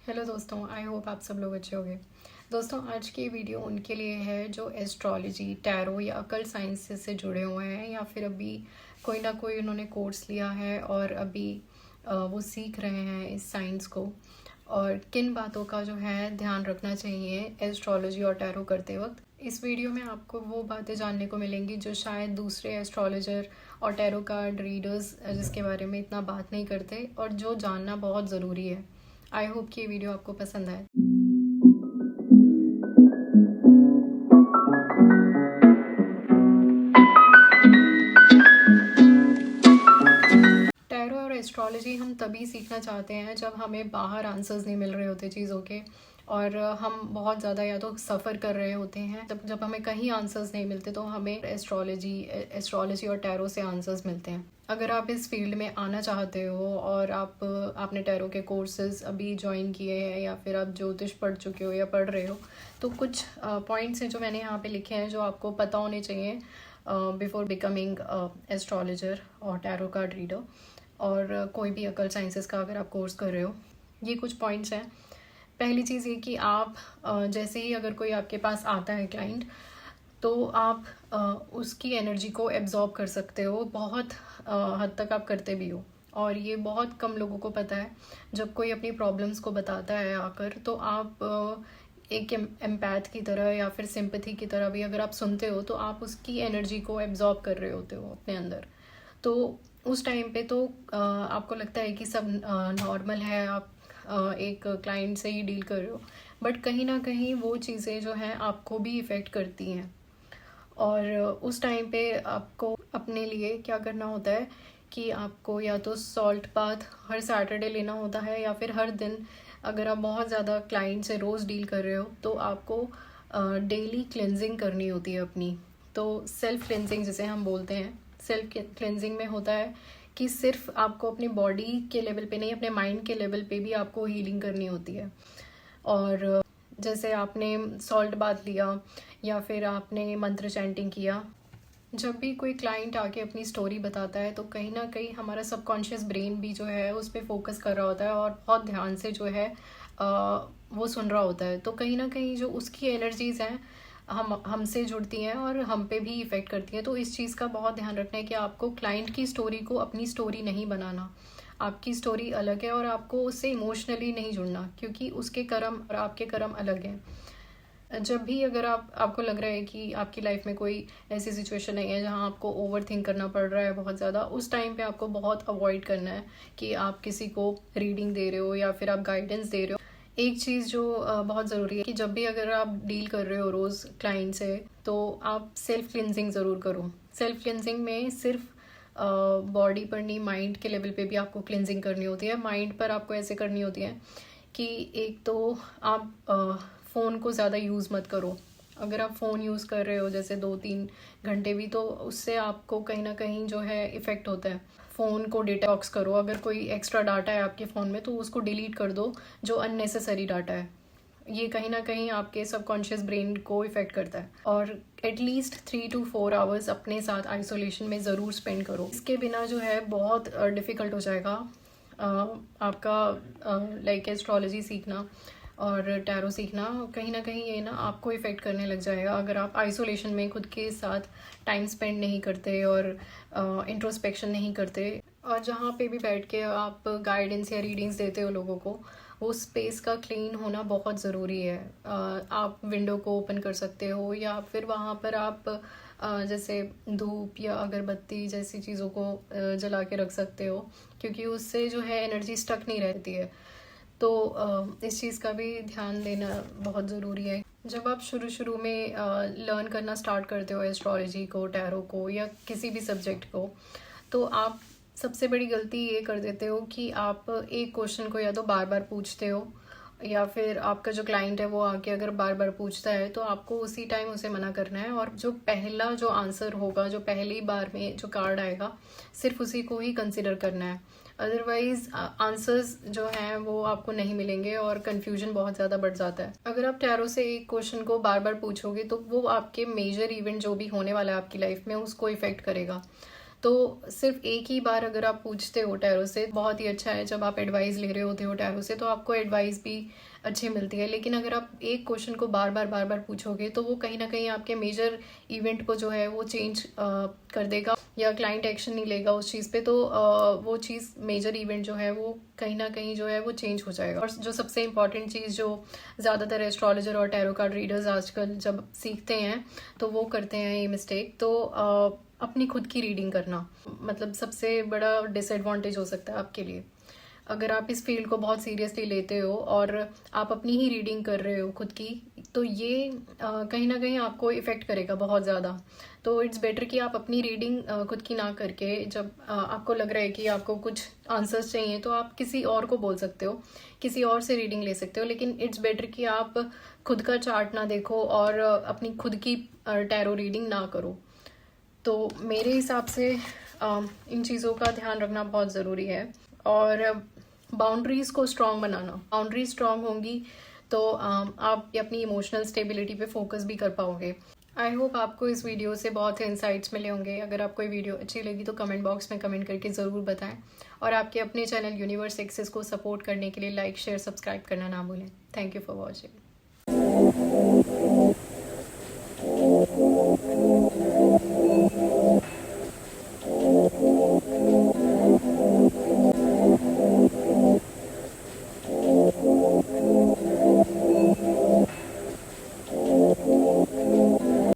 Hello दोस्तों, I hope आप सब लोग अच्छे होंगे। दोस्तों, आज की वीडियो उनके लिए है जो एस्ट्रोलॉजी, टैरो या अकल साइंसेस से जुड़े हुए हैं या फिर अभी कोई ना कोई उन्होंने कोर्स लिया है और अभी वो सीख रहे हैं इस साइंस को, और किन बातों का जो है ध्यान रखना चाहिए एस्ट्रोलॉजी और टैरो करते वक्त। इस वीडियो में आपको वो बातें जानने को मिलेंगी जो शायद दूसरे एस्ट्रोलॉजर और टैरो कार्ड रीडर्स जिसके बारे में इतना बात नहीं करते और जो जानना बहुत ज़रूरी है। आई होप कि ये वीडियो आपको पसंद आए। टैरो और एस्ट्रोलॉजी हम तभी सीखना चाहते हैं जब हमें बाहर आंसर्स नहीं मिल रहे होते चीज़ों के, और हम बहुत ज़्यादा या तो सफ़र कर रहे होते हैं। तब जब हमें कहीं आंसर्स नहीं मिलते तो हमें एस्ट्रोलॉजी और टैरो से आंसर्स मिलते हैं। अगर आप इस फील्ड में आना चाहते हो और आपने टैरो के कोर्सेज अभी ज्वाइन किए हैं या फिर आप ज्योतिष पढ़ चुके हो या पढ़ रहे हो, तो कुछ पॉइंट्स हैं जो मैंने यहाँ पे लिखे हैं जो आपको पता होने चाहिए बिफोर बिकमिंग एस्ट्रोलॉजर और टैरो कार्ड रीडर, और कोई भी अकल साइंसेस का अगर आप कोर्स कर रहे हो। ये कुछ पॉइंट्स हैं। पहली चीज़ ये कि आप जैसे ही अगर कोई आपके पास आता है क्लाइंट, तो आप उसकी एनर्जी को एब्जॉर्ब कर सकते हो। बहुत हद तक आप करते भी हो, और ये बहुत कम लोगों को पता है। जब कोई अपनी प्रॉब्लम्स को बताता है आकर, तो आप एक एम्पैथ की तरह या फिर सिंपैथी की तरह भी अगर आप सुनते हो, तो आप उसकी एनर्जी को एब्जॉर्ब कर रहे होते हो अपने अंदर। तो उस टाइम पे तो आपको लगता है कि सब नॉर्मल है, आप एक क्लाइंट से ही डील कर रहे हो, बट कहीं ना कहीं वो चीज़ें जो हैं आपको भी इफ़ेक्ट करती हैं। और उस टाइम पे आपको अपने लिए क्या करना होता है कि आपको या तो सॉल्ट बाथ हर सैटरडे लेना होता है, या फिर हर दिन अगर आप बहुत ज़्यादा क्लाइंट से रोज़ डील कर रहे हो तो आपको डेली क्लेंजिंग करनी होती है अपनी। तो सेल्फ क्लेंजिंग जिसे हम बोलते हैं, सेल्फ क्लेंजिंग में होता है कि सिर्फ आपको अपनी बॉडी के लेवल पे नहीं, अपने माइंड के लेवल पे भी आपको हीलिंग करनी होती है। और जैसे आपने सॉल्ट बाथ लिया या फिर आपने मंत्र चैंटिंग किया, जब भी कोई क्लाइंट आके अपनी स्टोरी बताता है तो कहीं ना कहीं हमारा सबकॉन्शियस ब्रेन भी जो है उस पर फोकस कर रहा होता है और बहुत ध्यान से जो है वो सुन रहा होता है। तो कहीं ना कहीं जो उसकी एनर्जीज़ हैं हमसे जुड़ती हैं और हम पे भी इफ़ेक्ट करती हैं। तो इस चीज़ का बहुत ध्यान रखना है कि आपको क्लाइंट की स्टोरी को अपनी स्टोरी नहीं बनाना। आपकी स्टोरी अलग है और आपको उससे इमोशनली नहीं जुड़ना, क्योंकि उसके कर्म और आपके कर्म अलग हैं। जब भी अगर आपको लग रहा है कि आपकी लाइफ में कोई ऐसी सिचुएशन नहीं है जहां आपको ओवर थिंक करना पड़ रहा है बहुत ज़्यादा, उस टाइम पे आपको बहुत अवॉइड करना है कि आप किसी को रीडिंग दे रहे हो या फिर आप गाइडेंस दे रहे हो। एक चीज़ जो बहुत ज़रूरी है कि जब भी अगर आप डील कर रहे हो रोज़ क्लाइंट से, तो आप सेल्फ क्लिनजिंग ज़रूर करो। सेल्फ क्लिनजिंग में सिर्फ बॉडी पर नहीं, माइंड के लेवल पे भी आपको क्लिनजिंग करनी होती है। माइंड पर आपको ऐसे करनी होती है कि एक तो आप फ़ोन को ज़्यादा यूज़ मत करो। अगर आप फ़ोन यूज़ कर रहे हो जैसे 2-3 घंटे भी, तो उससे आपको कहीं ना कहीं जो है इफ़ेक्ट होता है। फ़ोन को डिटॉक्स करो। अगर कोई एक्स्ट्रा डाटा है आपके फ़ोन में तो उसको डिलीट कर दो, जो अननेसेसरी डाटा है। ये कहीं ना कहीं आपके सबकॉन्शियस ब्रेन को इफ़ेक्ट करता है। और एटलीस्ट 3 to 4 आवर्स अपने साथ आइसोलेशन में ज़रूर स्पेंड करो। इसके बिना जो है बहुत डिफ़िकल्ट हो जाएगा आपका लाइक एस्ट्रोलॉजी सीखना और टैरो सीखना। कहीं ना कहीं ये ना आपको इफ़ेक्ट करने लग जाएगा अगर आप आइसोलेशन में खुद के साथ टाइम स्पेंड नहीं करते और इंट्रोस्पेक्शन नहीं करते। और जहाँ पे भी बैठ के आप गाइडेंस या रीडिंग्स देते हो लोगों को, वो स्पेस का क्लीन होना बहुत ज़रूरी है। आप विंडो को ओपन कर सकते हो या फिर वहाँ पर आप जैसे धूप या अगरबत्ती जैसी चीज़ों को जला के रख सकते हो, क्योंकि उससे जो है एनर्जी स्टक नहीं रहती है। तो इस चीज़ का भी ध्यान देना बहुत ज़रूरी है। जब आप शुरू में लर्न करना स्टार्ट करते हो एस्ट्रोलॉजी को, टैरो को या किसी भी सब्जेक्ट को, तो आप सबसे बड़ी गलती ये कर देते हो कि आप एक क्वेश्चन को या तो बार बार पूछते हो, या फिर आपका जो क्लाइंट है वो आके अगर बार बार पूछता है तो आपको उसी टाइम उसे मना करना है, और जो पहला जो आंसर होगा, जो पहली बार में जो कार्ड आएगा, सिर्फ उसी को ही कंसिडर करना है। अदरवाइज आंसर्स जो हैं वो आपको नहीं मिलेंगे और कन्फ्यूजन बहुत ज़्यादा बढ़ जाता है। अगर आप टैरो से एक क्वेश्चन को बार बार पूछोगे तो वो आपके मेजर इवेंट जो भी होने वाला है आपकी लाइफ में उसको इफेक्ट करेगा। तो सिर्फ एक ही बार अगर आप पूछते हो टैरो से, बहुत ही अच्छा है। जब आप एडवाइस ले रहे होते हो टैरो से तो आपको एडवाइस भी अच्छी मिलती है। लेकिन अगर आप एक क्वेश्चन को बार बार पूछोगे तो वो कहीं ना कहीं आपके मेजर इवेंट को जो है वो चेंज कर देगा, या क्लाइंट एक्शन नहीं लेगा उस चीज़ पे, तो वो चीज़ मेजर इवेंट जो है वो कहीं ना कहीं जो है वो चेंज हो जाएगा। और जो सबसे इम्पॉर्टेंट चीज़ जो ज़्यादातर एस्ट्रोलॉजर और टैरो कार्ड रीडर्स आजकल जब सीखते हैं तो वो करते हैं ये मिस्टेक, तो अपनी खुद की रीडिंग करना मतलब सबसे बड़ा डिसएडवांटेज हो सकता है आपके लिए। अगर आप इस फील्ड को बहुत सीरियसली लेते हो और आप अपनी ही रीडिंग कर रहे हो खुद की, तो ये कहीं ना कहीं आपको इफ़ेक्ट करेगा बहुत ज़्यादा। तो इट्स बेटर कि आप अपनी रीडिंग खुद की ना करके, जब आपको लग रहा है कि आपको कुछ आंसर्स चाहिए तो आप किसी और को बोल सकते हो, किसी और से रीडिंग ले सकते हो। लेकिन इट्स बेटर कि आप खुद का चार्ट ना देखो और अपनी खुद की टैरो रीडिंग ना करो। तो मेरे हिसाब से इन चीज़ों का ध्यान रखना बहुत ज़रूरी है। और बाउंड्रीज को स्ट्रॉन्ग बनाना, बाउंड्रीज स्ट्रॉन्ग होंगी तो आप अपनी इमोशनल स्टेबिलिटी पे फोकस भी कर पाओगे। आई होप आपको इस वीडियो से बहुत से इंसाइट्स मिले होंगे। अगर आपको ये वीडियो अच्छी लगी तो कमेंट बॉक्स में कमेंट करके ज़रूर बताएं, और आपके अपने चैनल यूनिवर्स एक्सेस को सपोर्ट करने के लिए लाइक शेयर सब्सक्राइब करना ना भूलें। Thank you for watching.